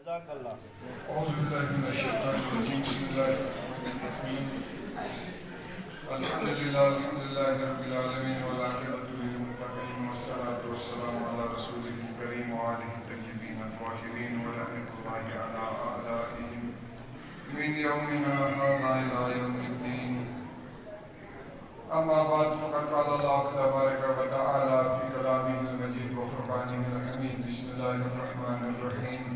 جزاک اللہ. اعوذ باللہ من الشیطان الرجیم بسم اللہ الرحمن الرحیم الحمدللہ رب العالمین والعاقبۃ للمتقین والصلاۃ والسلام علی رسولہ الکریم وآلہ الطیبین الطاہرین ولعنۃ اللہ علی اعدائہم من یومنا ھذا الی یوم الدین. اما بعد فقد قال اللہ تبارک و تعالی فی کلامہ المجید وفرقانہ الحمید. بسم اللہ الرحمن الرحیم.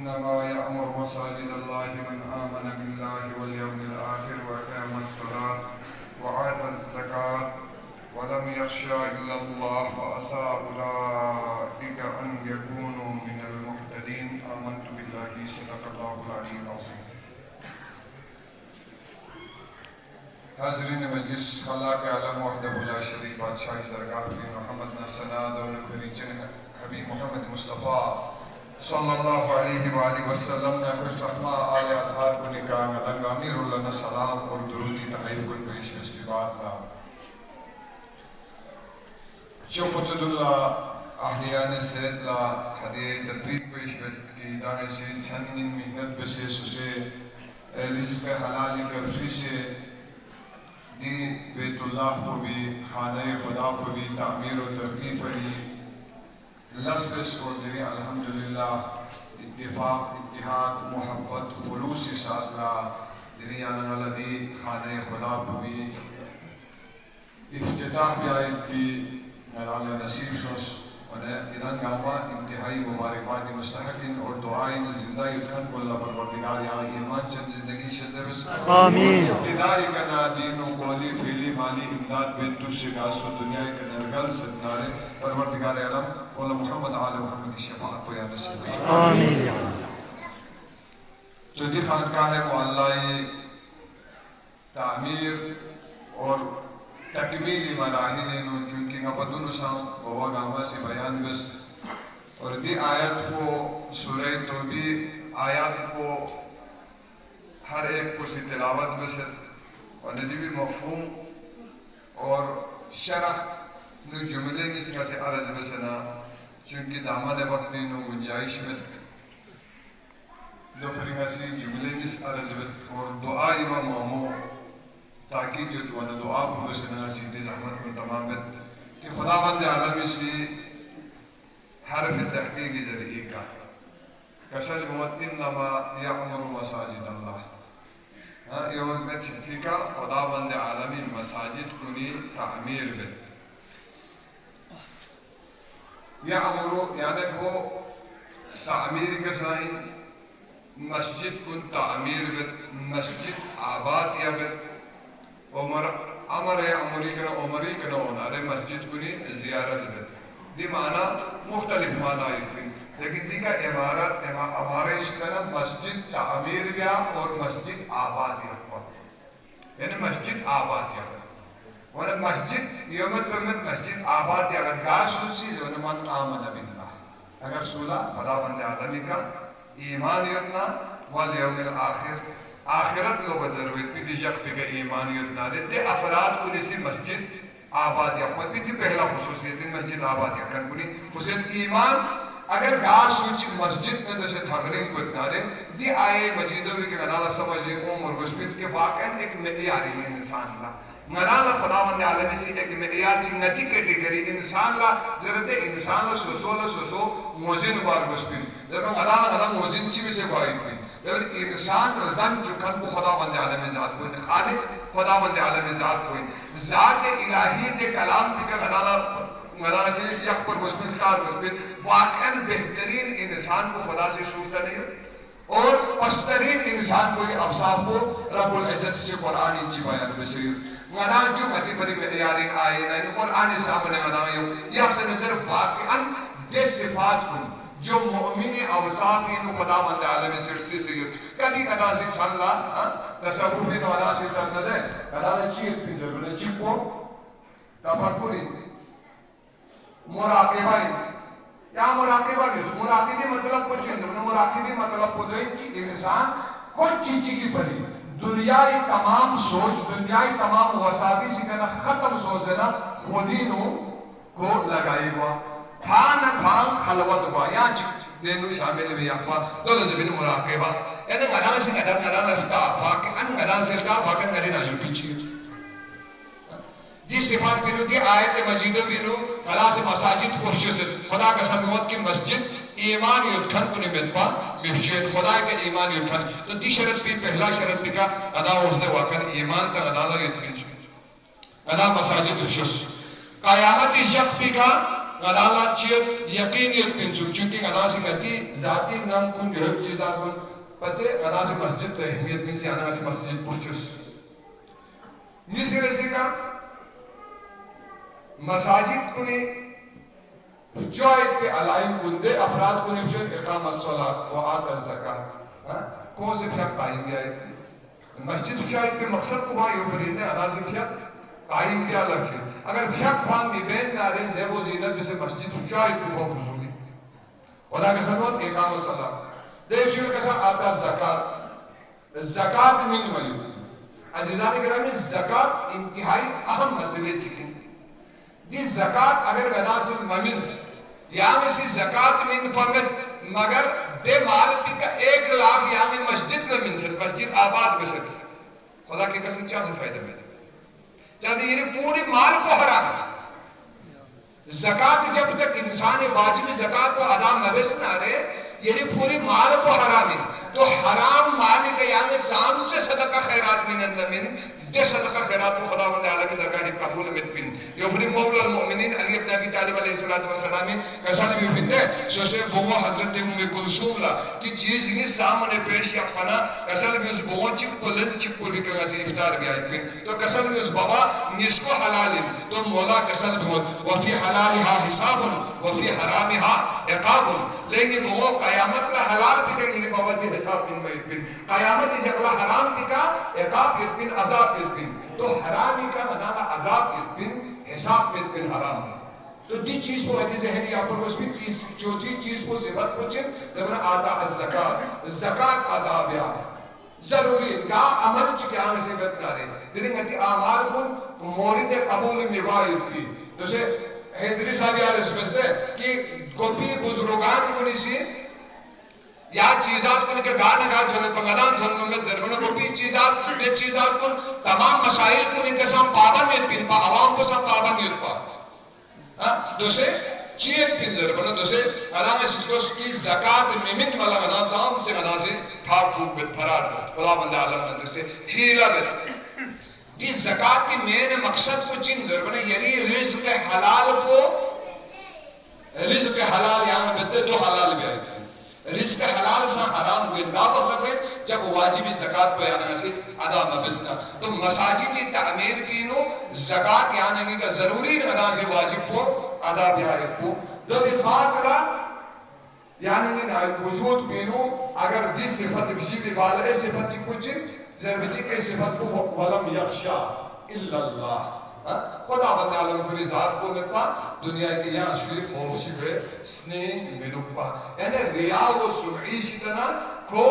انما يأمر مساجد الله من آمن بالله واليوم الآخر وأقام الصلاة وآتى الزكاة ولم يخشى إلا الله فعسى أولئك أن يكونوا من المهتدين. آمنت بالله صدق الله العلي العظيم. حاضرین مجلس، اللہ کے عالم وحدہ لا شریک بادشاہی درگاہ میں محمد نسنا دون خریجن حبیب محمد مصطفیٰ صلی اللہ علیہ وآلہ وسلم نے پھر سخمہ آل اطہار کو نکاہ مدنگ امیر اللہ سلام اور درودی تحیب کو پیش اس کی بات لا شوف وجد اللہ احلیان سید لا حدیع تدبیر پیش کی دانے سے چھنین محنت بسے سسے رزق حلالی کفری سے دی بیت اللہ کو بھی خانہ خدا کو بھی تعمیر و ترقیف علی لسبس اور دلی الحمدللہ اتفاق اتحاد محبت خلوص سازلہ دلی آنن والدی خانہ خدا کو بھی افتتاح بھی آیت کی میرال نصیب سوس انہاں گاما انتہائی مبارکباد مستحقین اور دعائیں زندہ یتھن کو اللہ پروردگار یہاں ایمان چند زندگی شجرس آمین. ابتدائی کنا دین و قولی فیلی مالی امداد بیتو سے گاس و دنیا کے نرگل ستنارے پروردگار علم مولا محمد آل محمد کی شفاعت کو یا نصیب آمین یا اللہ. تو دی خانقاہ معلّہ تعمیر اور تکمیلی مراحل انہوں چونکہ نبدون سام بوا گاما سے بیان بس اور دی آیت کو سورہ توبی آیات کو ہر ایک کو سی تلاوت بسد اور ندیبی مفہوم اور شرح نو جملے اس کا سے عرض بسنا چونکہ دامن وقت نو گنجائش میں دو فرنگا سی جملے اس عرض بس اور دعائی و مامو تاکید جو دعا کو بسنا سیدھی زحمت میں تمام بد کہ خدا بند عالمی سی حرف تحقیقی ذریعے کا کسل موت انما یعمر مساجد اللہ یوم میں چھتی کا خدا بند عالمی مساجد کنی تعمیر بد یعمرو یعنی وہ تعمیر کے سائن مسجد کن تعمیر بد مسجد آباد یا بد عمر عمری کنا ہونارے مسجد کنی زیارت بد دی معنی مختلف معنی آئی لیکن دی کا عمارت ہمارے اس کا مسجد تعمیر بیا اور مسجد آباد یا یعنی مسجد آباد یا ورنہ مسجد یومت پمت مسجد آباد یا گاہ سوچی جو من آمن باللہ اگر سولا خدا بند آدمی کا ایمان یتنا والیوم الآخر آخرت لوگ ضرورت بھی دی شخص کا ایمان یتنا دے افراد کو لیسی مسجد آباد یا خود بھی دی پہلا خصوصیت مسجد آباد یا کن کنی خصوصیت ایمان اگر گاہ سوچی مسجد میں جیسے تھاکرین کو اتنا دے دی آئے مجیدوں بھی کہ غنالہ سمجھے اور گسمت کے واقعاً ایک معیاری ہے انسان لا غنالہ خدا بند عالمی سے ایک معیار چی نتی کیٹیگری انسان لا ضرورت انسان لا سوسو موزن وار گسمت ضرورت غنالہ موزن چی بھی سے بائی کوئی لیکن انسان ردن جو کن کو خدا بند عالمی ذات کوئی خالق خدا بند عالمی ذات کوئی ذات الہی دے کلام کی کا غنالہ سے یک پر گسمت کار گسمت واقعاً بہترین انسان کو خدا سے سوچتا نہیں ہے اور پسترین انسان کو یہ افصاف کو رب العزت سے قرآن انچی بیان بسیر غنا جو متی فری معیاری آئین ہے قرآن سامنے غنا یہ سے نظر واقعاً دے صفات کو جو مؤمن اوصاف ان خدا بند عالم سرسی سے کبھی کدا سے چھلا تصوف ان والا سے تسند ہے کدا چیز پندر نے چپو تفکری مراقبہ یا مراقبہ بھی مراقبی مطلب کچھ نہیں مراقبی مطلب کو دے کہ انسان کچھ چیزی کی پڑی دنیای تمام سوچ دنیای تمام وساوی سے کہنا ختم سوچ دینا خودی نو کو لگائی ہوا تھا نہ تھا خلوت ہوا یا دینو شامل بھی اپا دولة زبین مراقبہ یعنی غدان سے غدان لفتا پاک ان غدان سے لفتا پاکن غدی ناجو پیچھے دی صفات بینو دی آیت مجیدو بینو غدان سے مساجد پرشست خدا کا سنگوت کی مسجد ایمان یدکھن کنی بیدپا بفشید خدا کے ایمان یدکھن تو دی شرط بھی پہلا شرط بھی کا غدان اس نے واقعا ایمان تا غدان لا یدکھن غدان مساجد پرشست قیامت شخص بھی کا غدان لا چیز یقین یدکھن چونکہ غدان سے کہتی ذاتی نام کن گرد چیزات کن بچے غدان سے مسجد تو اہمیت من سے آنا سے مسجد پرشست نیسی رسی کا مساجد کنی جائد پہ علائم کندے افراد کنی بشن اقام الصلاة و آت الزکاة کون سے پھیق قائم کیا ہے مسجد جائد پہ مقصد کو وہاں یوں فرید ہے اندازی پھیق قائم کیا لکھے اگر پھیق خوان بھی بین نارے زیب و زینت بسے مسجد جائد پہ بہت فضولی خدا کے سنوات اقام الصلاة دیو شروع کسا آت الزکاة زکاة من ویو عزیزان گرامی زکاة انتہائی اہم مسئلے چکے دی زکاة اگر غدا سے ممن سے یعنی سی زکاة من فمد مگر دے مال پی کا 1 لاکھ یعنی مسجد میں من سے مسجد آباد میں سے خدا کی قسم چاہ سے فائدہ میں چاہتے یہ پوری مال کو حرام زکاة جب تک انسان واجب زکاة کو ادا نبس نہ رہے یہ پوری مال کو حرام ہے تو حرام مال کا یعنی چاند سے صدقہ خیرات من النمن دے صدقہ خیرات کو خدا وند عالمی درگاہ قبول مدبن یوفری مولا المؤمنین علی ابن ابی طالب علیہ السلام کسان بھی بندے سو سے بہو حضرت ام کلثوم لا کی چیز نہیں سامنے پیش یا خنا کسان بھی اس بہو چپ کلن چپ کو بھی کسی افطار بھی آئی پھر تو کسان بھی اس بابا نصف حلال تو مولا کسان بھی وفی حلالها حساب وفی حرامها عقاب لیکن وہ قیامت کا حلال بھی کہ یہ بابا سے حساب دن میں پھر قیامت جب اللہ حرام بھی کا عقاب پھر عذاب پھر تو حرامی کا منانا عذاب پھر حساب پھر حرام تو دی چیز کو ایسی ذہنی آپ پر اس بھی چوتھی چیز کو صفت پوچھیں جب آتا الزکاة زکاة ادا بیا ضروری کا عمل چکے آنے سے بتنا رہے لیکن اتی آمال کن مورد قبول نبایت بھی تو سے حیدری صاحب یار اس میں سے کہ گوپی بزرگان کو نیسی یا چیزات کو لکے گانا گا چلے پنگدان چلنے میں درگونا گوپی چیزات بے چیزات کو تمام مسائل کو لکے سام پابندیت پین پا عوام کو سام پابندیت پا دوسرے چیز پین درگونا دوسرے علامہ سکوس کی زکاة ممن والا گدان چاہم سے گدان سے تھاک ٹھوک بیت پھرار خدا بندے عالم اندر سے ہیلا بیت دی زکاة کی مین مقصد کو چین درگونا یعنی رزق حلال کو رزق حلال یہاں بیتے دو حلال بھی آئی رزق حلال سے حرام ہوئے دعوت لگے جب واجبی زکاة بیانا سے ادا مبسنا تو مساجدی تعمیر پینو زکاة یعنی کا ضروری ادا سے واجب کو ادا بیائی کو جب پاک را یعنی وجود پینو اگر دی صفت بشی بھی بالے صفت چی کچھ ضربچی کے صفت کو ولم یخشا الا اللہ خدا بندے عالم کلی ذات کو نکوا دنیا کی یہاں شوی خوف شوی سنین میدوپا یعنی ریا و سمعی شتنا کو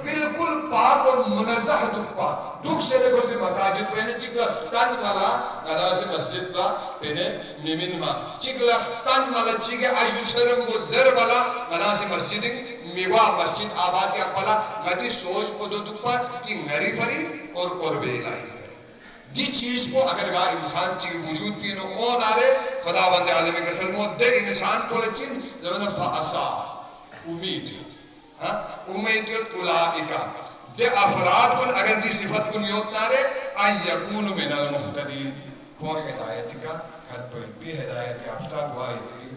بالکل پاک اور منزہ دکپا دکھ سے لگو سے مساجد پہنے چکلہ تن والا گدا سے مسجد کا پہنے میمن ما چکلہ تن والا چکے عجو سرم و زر والا گدا سے مسجد میوا مسجد آبادی اقبالا گتی سوچ کو دو دکپا کی غری فری اور قرب الہی دی چیز کو اگر گا انسان چیز وجود پینو کون آرے خدا بند عالمی قسل مود دے انسان کو لچن جب فاسا امید امید اولائکا دے افراد کن اگر دی صفت کن یوت نارے ان یکون من المحتدین کو ہدایت کا کھت پر بھی ہدایت یافتہ گواہی دی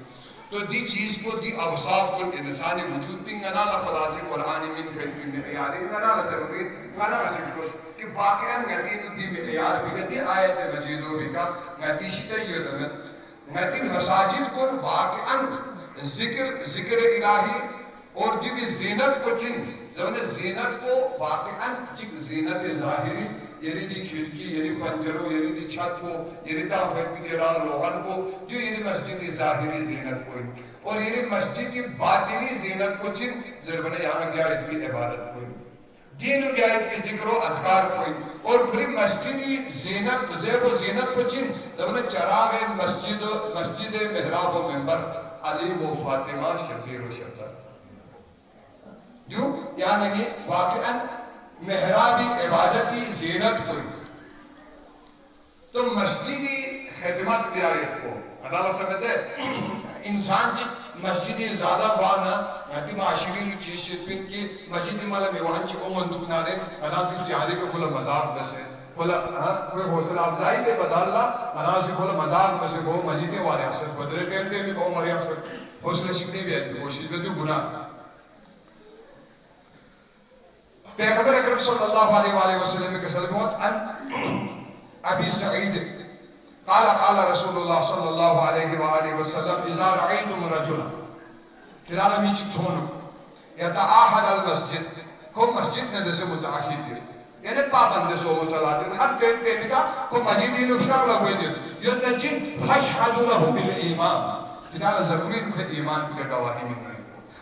تو دی چیز کو دی اوصاف کن انسانی وجود پین گنا خدا سے قرآن من فیل میں معیاری گنا ضروری گنا سکتوس کہ واقعاً غتی دی معیار بھی غتی آیت مجیدوں بھی کا غتی شیطہ یہ دمت غتی مساجد کو واقعاً ذکر الہی اور دی زینت کو چن جب زینت کو واقعاً زینت ظاہری یعنی دی کھڑکی یعنی پنجروں یعنی دی چھت کو یعنی تافت کی دیران روغن کو جو یعنی مسجد ظاہری زینت کو اور یعنی مسجد کی باطنی زینت کو چن ضرورت یہاں گیا اتنی عبادت کو دین و بیائیت کی ذکر و اذکار کوئی اور پھر مسجدی زینت زیب و زینت کو چن جب چراغ مسجد محراب و منبر علی و فاطمہ شفیر و شفر جو یعنی واقعاً محرابی عبادتی زینت کوئی تو مسجدی خدمت بھی آیت کو عدالت سمجھے انسان چی مسجدی زیادہ بانا یعنی معاشرین چیز شدپن کی مسجدی مالا میوان چی کو مندوق نارے عدالت سے چاہدے کو کھلا مذاق بسے کھلا کوئی حوصلہ افزائی بے بدال اللہ عدالت سے کھلا مذاق بسے کو مسجدی واری اکثر بدرے ٹیم میں کو ماری اکثر حوصلہ شکنے بھی آئیتی کوشش بھی دو گناہ پیغمبر اکرم صلی اللہ علیہ وآلہ وسلم کے سلموت ان ابی سعید قال قال رسول اللہ صلی اللہ علیہ وآلہ وسلم اذا رعیتم رجلا کلالا میچ دھونو یتعاہد المسجد کو مسجد نے جیسے مزاحی تھی یعنی پابند سو مسلاتی ہر ٹیم ٹیمی کا کو مسجدی نفرار لگوئی دی یتنجد فشحد لہو بالایمان کلالا ضروری نکھے ایمان کے گواہی میں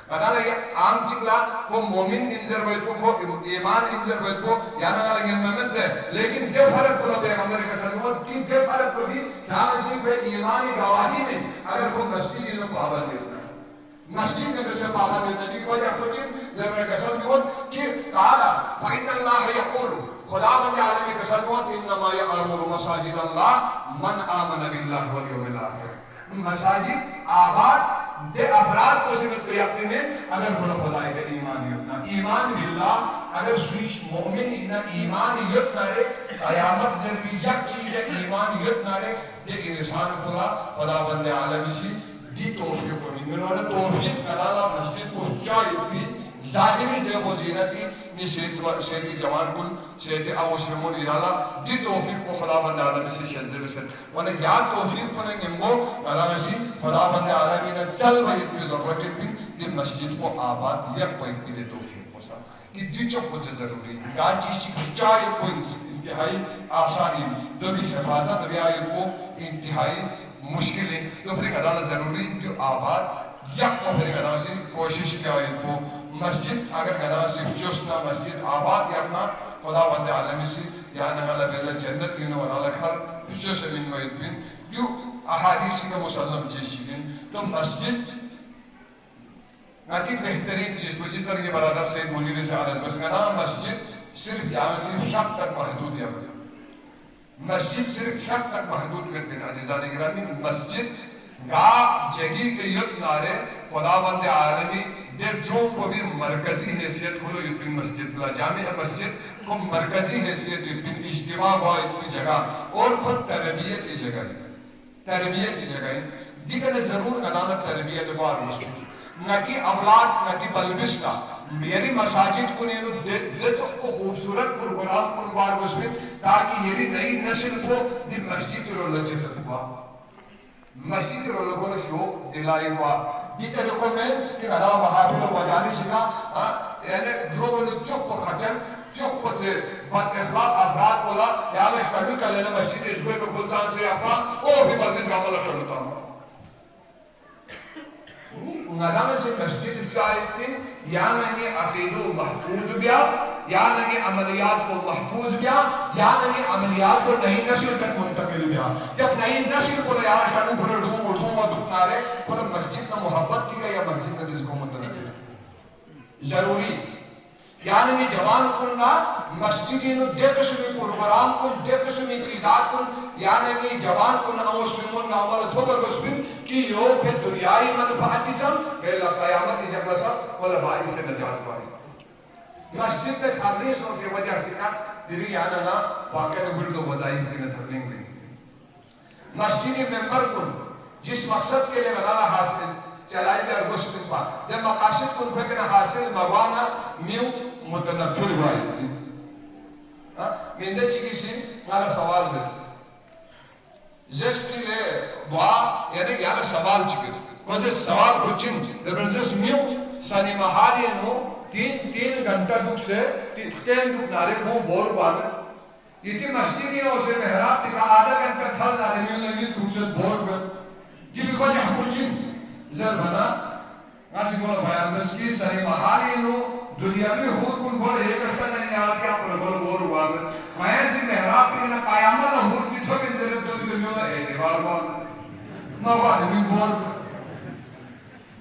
کہتا یہ عام چکلا کو مومن انذر بیت کو ایمان انذر بیت کو یعنی نگا لگین محمد دے لیکن دے فرق کو پیغمبر کے سلمت کی دے فرق کو بھی کہاں اسی پہ ایمانی گواہی میں اگر کو مسجد انہوں پابند دیتا ہے مسجد میں جسے پابند دیتا ہے وجہ کو چیز لیبر کے سلمت کہ قالا فَإِنَّ اللَّهَ يَقُولُ خدا بندی عالمی کے سلمت انما يَعْمُرُ مساجد اللہ من آمن باللہ والیوم الآخر مساجد آباد دے افراد کو صرف یقین ہے اگر بنا خدای کا ایمان یتنا ایمان باللہ اگر سویش مومن انہا ایمان یتنا رے قیامت ضروری یک چیز ہے ایمان یتنا رے لیکن انسان خدا بند عالمی سی دی توفیق کو نہیں منہوں نے توفیق کرالا مسجد کو چاہیے بھی ظاہری زیب و زینتی نی شیطی جوان کن شیطی مسلمون ایرالا دی توفیق کو خدا بند عالمی سی شزدے بسر انہیں یا توفیق کنیں گے مو عالمی سی خدا بند عالمی نے چل وحید بھی ضرورت بھی دی مسجد کو آباد یک وحید بھی دی توفیق کو سا کہ دی چک کچھ ضروری ہے یا چیز کی چاہیے کو انتہائی آسانی دو بھی حفاظت بھی آئی کو انتہائی مشکل ہے تو پھر ایک عدالت ضروری جو آباد یک کو پھر ایک عدالت سے کوشش کیا آئی کو مسجد اگر گنا صرف جوسنا مسجد آباد کرنا خدا بند عالمی سے یا نگالا بیلا جنت کی نو نالا کھر جو سبین وید بین جو احادیثی کا مسلم چیزی بین تو مسجد ناتی بہترین چیز کو جس طرح کے برادر سید مونیر سے عرض بس گنا مسجد صرف یہاں صرف شک تک محدود ہے مسجد صرف شک تک محدود کرتے ہیں عزیزان گرامی مسجد گا جگی کے یت نارے خدا بند عالمی در جو کو بھی مرکزی حیثیت کھلو یتن مسجد لا جامع مسجد کو مرکزی حیثیت یتن اجتماع با اتنی جگہ اور خود تربیتی جگہ دیگر ضرور ادامت تربیت بار مسجد نہ کہ اولاد نہ کہ بلبس کا میری مساجد کو نیرو دل کو خوبصورت پروگرام پر بار مسجد تاکہ یہ نئی نسل کو دی مسجد رو لچے سکتا مسجد رو لگو نے شوق دلائی ہوا دی طریقوں میں کہ غلام محافل و مجالی شکا یعنی لوگوں نے چک کو خچن چک کو سے بد اخلاق افراد بولا یا میں کبھی کر لینا مسجد اشوے کو خلصان سے افراد او بھی بلدیس کا عمل کرتا ہوں غلام سے مسجد شاہد پن یا میں عقیدو محفوظ بیا یا نگے عملیات کو محفوظ بیا یا نگے عملیات کو نئی نسل تک منتقل بیا جب نئی نسل کو لیا کنو بھر ڈھوم و دکھنا رہے کھولا مسجد کا محبت کی گئی یا مسجد کا جس کو منتقل ضروری یا نگے جوان کننا مسجدینو دے قسمی پروگرام کن دے قسمی چیزات کن یا نگے جوان کننا مسلمون نامل دھوگر مسلم کی یو پھر دنیای منفعاتی سم پہلا قیامتی جب لسا کھولا باری سے نجات پاری مسجد میں تھرلیس ہوں کی وجہ سے دلی یہاں نا واقعہ گردو وظائف کی تھرلنگ بھی مسجدی ممبر کن جس مقصد کے لئے غلالہ حاصل چلائی لئے ارگوش دفاع جب مقاصد کن فکر حاصل موانا میو متنفر بائی میندے چکی سی غالہ سوال بس جس کی لئے دعا یعنی یہاں سوال چکی وزے سوال کچھن لیکن جس میو سانی محالی نو تین گھنٹہ دکھ سے تین دکھ نارے کو بول پانا یہ تھی مسجدی ہے اسے محراب تکا آدھا گھنٹہ تھل نارے میں انہیں یہ دکھ سے بول پانا یہ بھی کوئی حکوچن ذر بنا ناسی بولا بیان بس کی سنی محالی نو دنیاوی حور کن بولے ایک اشتہ نہیں آتا کیا بول پانا میں ایسی محراب تکا قیامت حور کی تھوڑی دلے تو دنیاوی اعتبار پانا مواد میں بول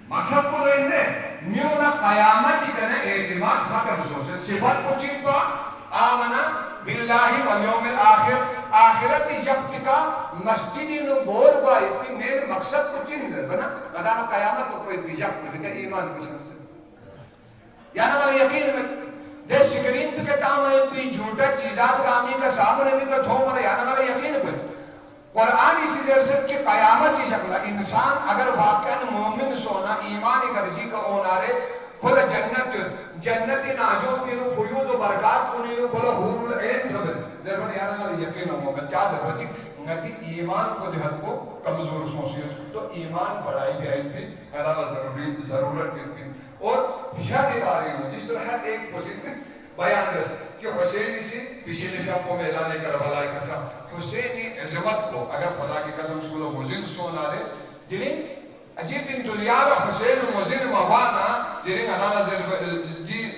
مقصد کو لئے میونا قیامت کنا اعتماد ختم سوچ صفات کو چیتا آمنا باللہ والیوم الآخر آخرت جب کا مسجدی نو بور بائی پی میرے مقصد کو چین لے بنا مدام قیامت کو کوئی بیجاک لے ایمان کو شخص یعنی والا یقین میں دے سکرین پہ کہ کام ہے کوئی جھوٹا چیزات رامی کا سامنے میں تو تھو منا یعنی والا یقین میں قرآن اسی جرسل کی قیامت کی شکل انسان اگر واقعا مومن سونا ایمانی گرجی کا اونارے کھولا جنت نازوں کی نو فیوز و برکات کنی نو کھولا حور العین تھبر در بنا یعنی والا یقین ہو مومن چاہ در بچی نتی ایمان کو دہت کو کمزور سوسیت تو ایمان پڑھائی بھی آئی بھی اللہ ضرورت بھی اور یہ کے بارے میں جس طرح ایک پسند بیان رس کہ حسینی سے پیچھے نفیق کو میدان کربلا کا تھا حسینی عظمت کو اگر خدا کی قسم سکولو مزن سونا رہے دلیں عجیب ان دنیا و حسین مزن موانا دلیں اللہ دی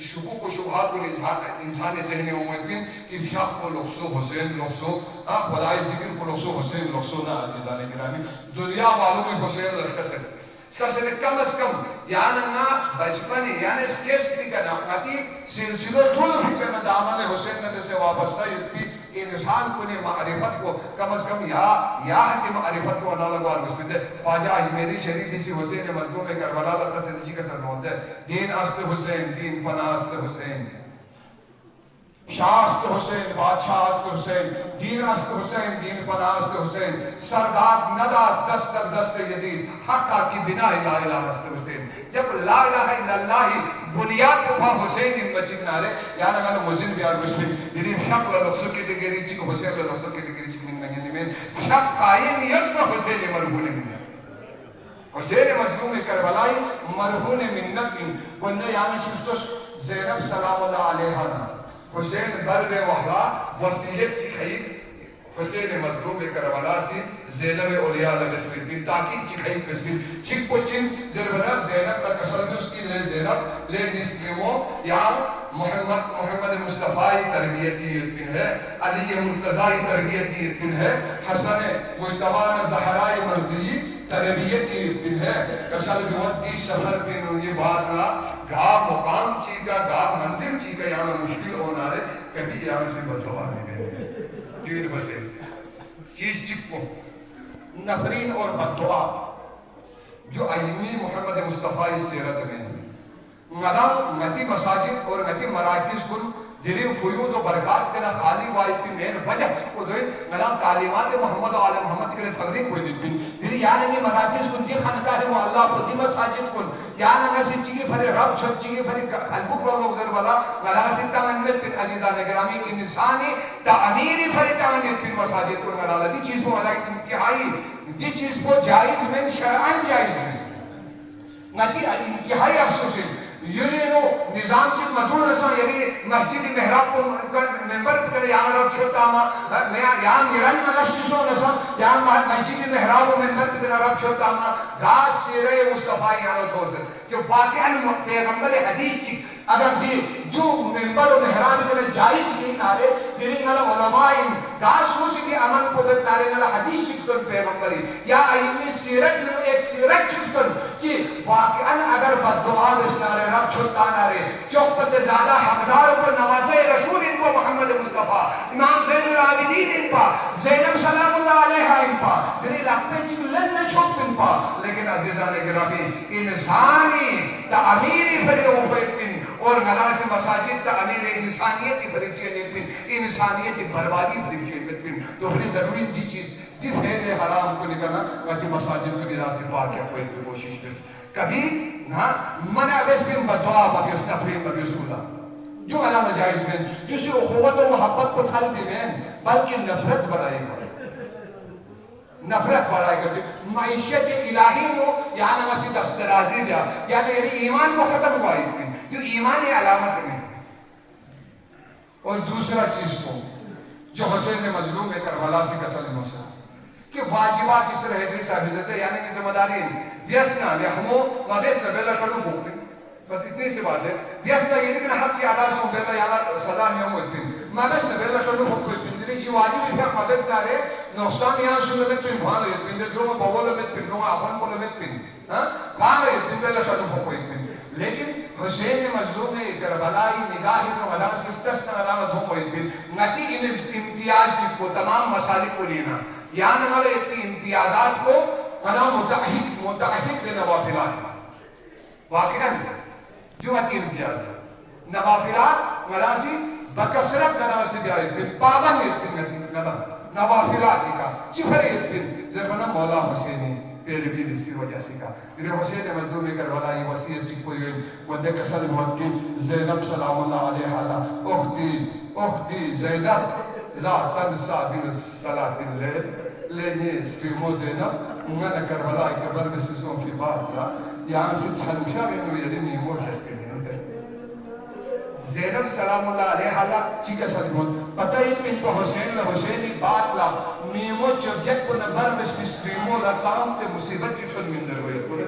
شکوک و شبہات کو انسانی ذہنی امید بین کہ بھیاق کو لوکسو حسین لوکسو خدای ذکر کو لوکسو حسین لوکسو نا عزیزان گرامی دنیا والوں میں حسین لکسر کسر کم از کم یعنی نا بچپنی یعنی سکیس بھی کرنا اپناتی سلسلو طول فکر میں دامن حسین نے سے وابستہ یہ انسان کو نے معرفت کو کم از کم یا کی معرفت کو اللہ لگوار بسم دے خواجہ اجمیری شریف اسی حسین مظلوم کربلا لگتا سے نشی کا سر نوت ہے دین است حسین دین پناہ است حسین شاہ است حسین بادشاہ است حسین دین است حسین دین پناہ است حسین سرداد نداد دست در دست یزید حقا کی بنا الہ الہ است حسین جب لا الہ الا اللہ بنیاد کو حسین ان بچک نارے یعنی اگر مزین بیار بشوی دیری شک للقصر کی دگری چک حسین للقصر کی دگری چک من نگنی میں شک قائمیت میں حسین مرہون منت حسین مظلوم کربلائی مرہون منت بندہ یعنی شکتش زینب سلام اللہ علیہ نا حسین برب وحلا وسیعت چکھائی حسین مظلوم کربلا سی زینب اولیاء لبسویتین تاکید چکھائی بسویت چک کو چن زربنب زینب لکسل جس کی لے زینب لے نسلمو یا محمد مصطفیٰ تربیتی اتبن ہے علی مرتضی تربیتی اتبن ہے حسن مجتبان زہرائی مرضی تربیتی اتبن ہے کسل جوردی سفر پن یہ بات نا گا مقام چیگا گا منزل چیگا یہاں مشکل ہونا رہے کبھی یہاں سے بدلوا نہیں گئے ڈیڑھ بسے چیز چک کو نفرین اور بدعا جو ایمی محمد مصطفیٰ سیرت میں مدام نتی مساجد اور نتی مراکز کن دلی فیوز و برکات کے نا خالی وائی پی مین وجہ چکو دوئے مدام تعلیمات محمد و آل محمد کے لئے تغریب کوئی نہیں پین دلی یعنی نی مراکز کن دی خانکہ ہے محلہ کو دی مساجد کن یعنی نسی چیگی فری رب چھت چیگی فری قلبک رو لوگ ذر والا مدام سی تمنیت پین عزیزان گرامی انسانی تعمیری فری تمنیت پین مساجد کن مدام دی چیز کو مدام انتہائی دی چیز کو جائز میں شرعن جائز میں نتی انتہائی افسوسی یلینو نظام چیز مدور نسا یعنی مسجد محراب کو ممبر کرے یہاں رب چھوٹا ہما یہاں میران ملشتسو نسا یہاں مسجد محراب و ممبر کرے رب چھوٹا ہما گاز سیرے مصطفیٰ یہاں رب چھوٹا کہ واقعاً پیغمبر حدیث چیز اگر بھی جو ممبر و محراب کرے جائز کی نارے دلی نالا علماء گاز سوسی کی عمل کو در نارے نالا حدیث چکتن پیغمبری یا ایمی سیرت جو ایک سیرت چکتن کہ واقعاً اگر بدعا بسنارے رب چھوٹا نارے چوکت سے زیادہ حقدار پر نوازے رسول ان کو محمد مصطفیٰ امام زین العابدین ان پا زینب سلام اللہ علیہ ان پا دلی لگتے چک لن چھوکت ان پا لیکن عزیزان گرامی انسانی تعمیری فری اوپر اور غلا سے مساجد تعمیر انسانیت کی فریقیت میں انسانیت کی بربادی فریقیت میں تو پھر ضروری دی چیز دی پھیلے حرام کو نکلنا وقتی مساجد کو دینا سے پاک یا کوئی کوشش کرس کبھی منع بس بین بدعا بابیس نفرین بابیس سودا جو غلا مجائز میں جسے اخوت و محبت کو تھل بھی میں بلکہ نفرت بڑھائی گا نفرت بڑھائی کرتے معیشت الہی نو یعنی نسی دسترازی دیا یعنی ایمان کو ختم ہوا ہے جو ایمانی علامت میں اور دوسرا چیز کو جو حسین مظلوم کربلا سے کسل موسیٰ کہ واجبات اس طرح حدری صاحب عزت ہے یعنی کہ ذمہ داری بیسنا لحمو و بیسنا بیلا کڑو بھوکنے بس اتنی سی بات ہے بیسنا یہ لیکن حق چی عداس ہوں بیلا یعنی سزا میں ہوں اتنی ما بیسنا بیلا کڑو بھوکنے دلی چی واجبی پھر ما بیسنا رہے نقصان یہاں شلمت پین بھان لئے پین دلو میں بولا مت پین دلو میں آفان کو لمت پین کھان لئے پین بیلا کڑو بھوکنے لیکن حسین مظلوم کربلائی نگاہی میں غلا سفتست علامت ہو کوئی بھی نتی امتیاز کو تمام مسالک کو لینا یعنی والے اتنی امتیازات کو غلا متعہد بنوافلات واقعا جو اتی امتیازات نوافلات غلا سی بکثرت غلا سے بیائی بن پابند اتنی نوافلات کا چپر اتنی زربنا مولا حسینی پیرے بھی اس کی وجہ سے کہا میرے حسین مظلوم کربلا یہ وصیت چکوئی ہوئی ودے کسل موت کی زینب سلام اللہ علیہ اختی زینب لا تنسا فی صلاة اللیل لینی اسپیمو زینب انگانا کربلا کبر بسیسوں کی بات یہاں سے سنکھا انو یدنی موجد کرنے زینب سلام اللہ علیہ چکا سلمون پتہ ہی من کو حسینی بات لا میمو چبجت کو نبر بس مسکریمو لا چام سے مصیبت کی تھن من در ہوئی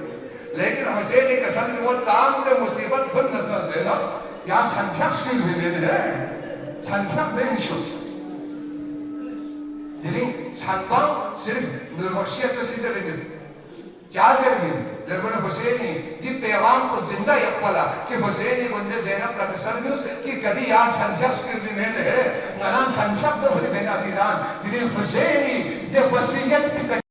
لیکن حسینی کا سلمون چام سے مصیبت تھن نسل زینب یہاں سنکھیق سکیل ہوئی لینے ہے سنکھیق بین شوز لیکن سنکھیق صرف نرمکشیت سے سیدھے لینے جازر میں دربن حسینی یہ پیغام کو زندہ یقبلا کہ حسینی بندے زینب کا تسلجس کہ کبھی یاد سنجھس کی زمین ہے نران سنجھب دو بھلی بین عزیزان لیکن حسینی یہ وسیعت بھی